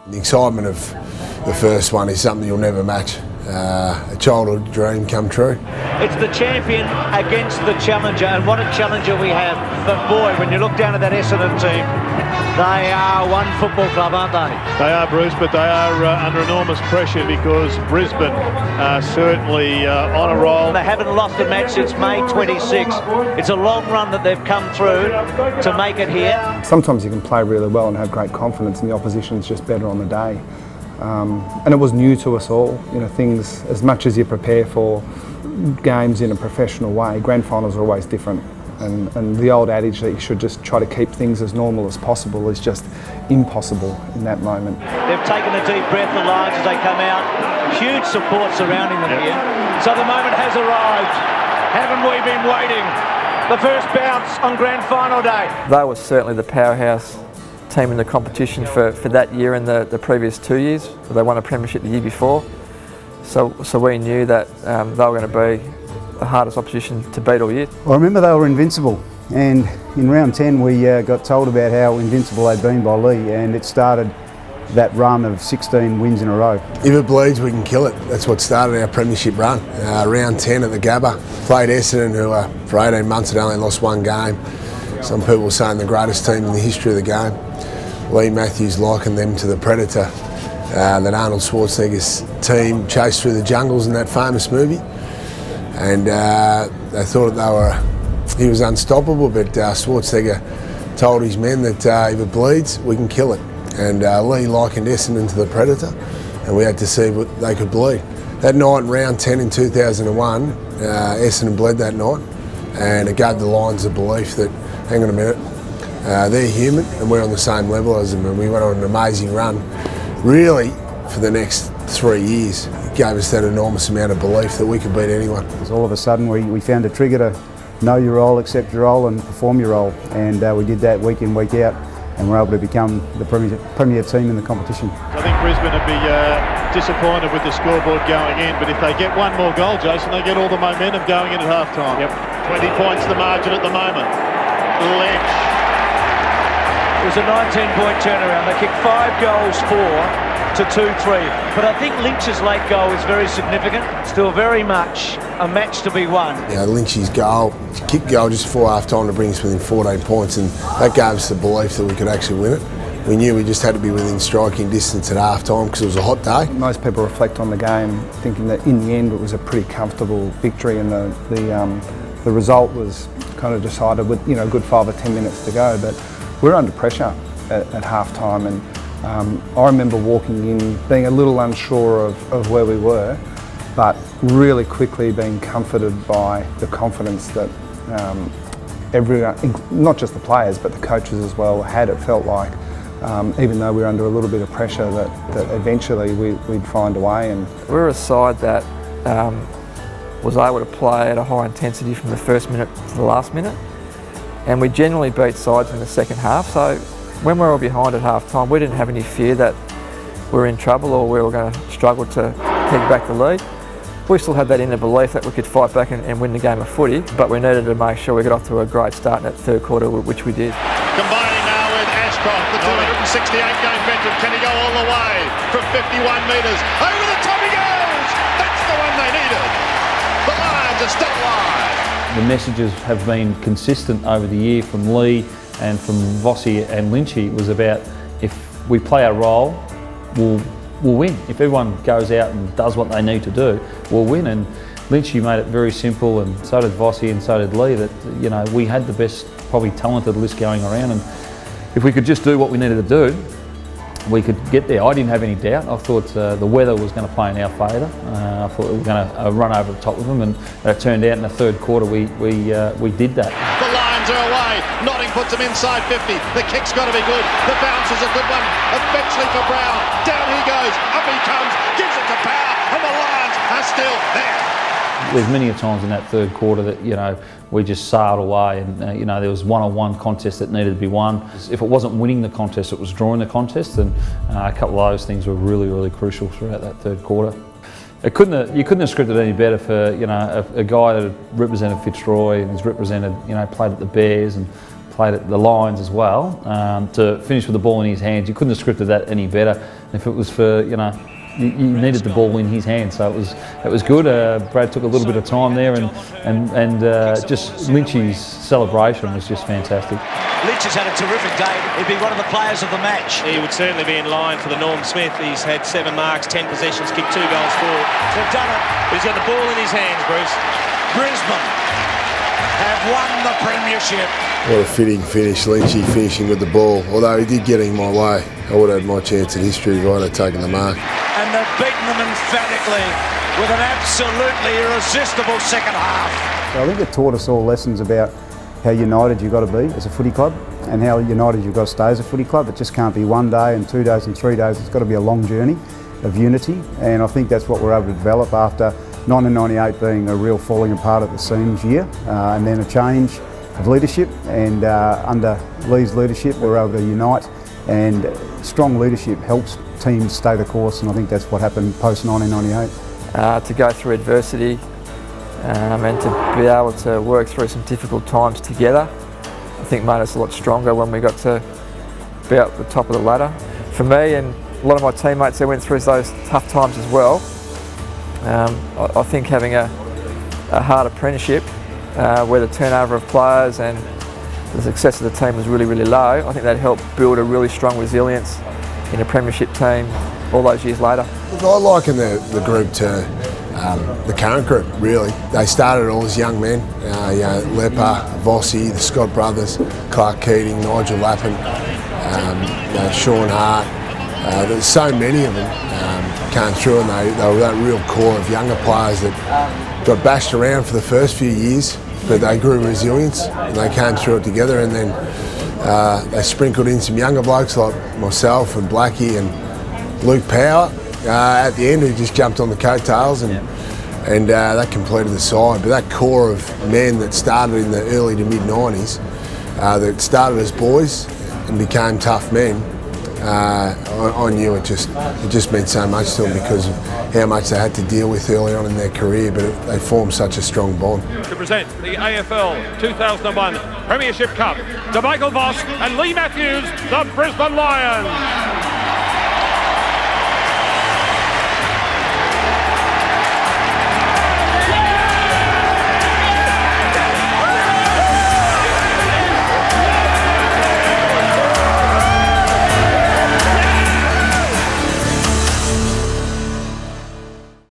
The excitement of the first one is something you'll never match. A childhood dream come true. It's the champion against the challenger, and what a challenger we have. But boy, when you look down at that Essendon team, they are one football club, aren't they? They are, Bruce, but they are under enormous pressure because Brisbane are certainly on a roll. They haven't lost a match since May 26. It's a long run that they've come through to make it here. Sometimes you can play really well and have great confidence, and the opposition's just better on the day. And it was new to us all, things, as much as you prepare for games in a professional way, grand finals are always different. And the old adage that you should just try to keep things as normal as possible is just impossible in that moment. They've taken a deep breath, the Lions, as they come out. Huge support surrounding them here. So the moment has arrived. Haven't we been waiting? The first bounce on grand final day. They were certainly the powerhouse team in the competition for that year and the previous 2 years. They won a premiership the year before. So we knew that they were going to be the hardest opposition to beat all year. I remember they were invincible, and in round 10 we got told about how invincible they'd been by Lee, and it started that run of 16 wins in a row. If it bleeds, we can kill it. That's what started our premiership run. Round 10 at the Gabba. Played Essendon, who for 18 months had only lost one game. Some people were saying the greatest team in the history of the game. Lee Matthews likened them to the Predator that Arnold Schwarzenegger's team chased through the jungles in that famous movie. And they thought he was unstoppable, but Schwarzenegger told his men that if it bleeds, we can kill it. And Lee likened Essendon to the Predator, and we had to see what they could bleed. That night in round 10 in 2001, Essendon bled that night, and it gave the Lions the belief that, hang on a minute, they're human and we're on the same level as them, and we went on an amazing run. Really, for the next 3 years, it gave us that enormous amount of belief that we could beat anyone. All of a sudden we found a trigger to know your role, accept your role and perform your role, and we did that week in, week out, and we're able to become the premier team in the competition. I think Brisbane would be disappointed with the scoreboard going in, but if they get one more goal, Jason, they get all the momentum going in at half-time. Yep. 20 points the margin at the moment. Lynch. It was a 19-point turnaround. They kicked 5 goals to 2-3. But I think Lynch's late goal is very significant. Still very much a match to be won. Lynch's goal, kick goal just before half-time to bring us within 14 points, and that gave us the belief that we could actually win it. We knew we just had to be within striking distance at half-time because it was a hot day. Most people reflect on the game thinking that in the end it was a pretty comfortable victory, and the result was kind of decided with a good 5 or 10 minutes to go. But we were under pressure at half-time, and I remember walking in being a little unsure of where we were, but really quickly being comforted by the confidence that everyone, not just the players but the coaches as well, had. It felt like, even though we were under a little bit of pressure, that eventually we'd find a way. And we were a side that was able to play at a high intensity from the first minute to the last minute, and we generally beat sides in the second half. So when we were behind at half time, we didn't have any fear that we were in trouble or we were going to struggle to peg back the lead. We still had that inner belief that we could fight back and win the game of footy, but we needed to make sure we got off to a great start in that third quarter, which we did. Combining now with Ashcroft, the 268-game veteran. Can he go all the way from 51 metres? Over the top he goes! That's the one they needed. The Lions are still alive. The messages have been consistent over the year from Lee and from Vossi and Lynchy. Was about, if we play our role, we'll win. If everyone goes out and does what they need to do, we'll win. And Lynchy made it very simple, and so did Vossi and so did Lee, that we had the best, probably talented list going around, and if we could just do what we needed to do, we could get there. I didn't have any doubt. I thought the weather was going to play in our favour. I thought we were going to run over the top of them, and it turned out in the third quarter we did that. The Lions are away. Notting puts them inside 50. The kick's got to be good. The bounce is a good one. Eventually for Brown. Down he goes. Up he comes. Gives it to Power, and the Lions are still there. There's many a times in that third quarter that we just sailed away, and there was one-on-one contest that needed to be won. If it wasn't winning the contest, it was drawing the contest, and a couple of those things were really, really crucial throughout that third quarter. You couldn't have scripted any better for a guy that had represented Fitzroy and has represented played at the Bears and played at the Lions as well, to finish with the ball in his hands. You couldn't have scripted that any better. If it was for, you needed the ball in his hand, so it was good. Brad took a little bit of time there, and just Lynchy's celebration was just fantastic. Lynch has had a terrific day. He'd be one of the players of the match. He would certainly be in line for the Norm Smith. He's had 7 marks, 10 possessions, kicked 2 goals for. They've done it. But he's got the ball in his hands, Bruce. Brisbane have won the Premiership. What a fitting finish, Lynchy finishing with the ball. Although he did get in my way, I would have had my chance at history if I'd have taken the mark. And they've beaten them emphatically with an absolutely irresistible second half. So I think it taught us all lessons about how united you've got to be as a footy club and how united you've got to stay as a footy club. It just can't be 1 day and 2 days and 3 days. It's got to be a long journey of unity, and I think that's what we're able to develop after 1998 being a real falling apart at the seams year, and then a change of leadership, and under Lee's leadership we're able to unite, and strong leadership helps teams stay the course, and I think that's what happened post 1998. To go through adversity and to be able to work through some difficult times together, I think made us a lot stronger when we got to be at the top of the ladder. For me and a lot of my teammates that went through those tough times as well, I think having a hard apprenticeship where the turnover of players and the success of the team was really, really low, I think that helped build a really strong resilience in a Premiership team all those years later. I liken the group to the current group, really. They started all as young men, Lepper, Vossi, the Scott brothers, Clark Keating, Nigel Lappin, Sean Hart. There's so many of them came through, and they were that real core of younger players that got bashed around for the first few years, but they grew resilience and they came through it together, and then they sprinkled in some younger blokes like myself and Blackie and Luke Power at the end, who just jumped on the coattails, and that completed the side. But that core of men that started in the early to mid-90s, that started as boys and became tough men, I knew it just meant so much to them because of how much they had to deal with early on in their career, but they formed such a strong bond. To present the AFL 2001 Premiership Cup to Michael Voss and Lee Matthews, the Brisbane Lions.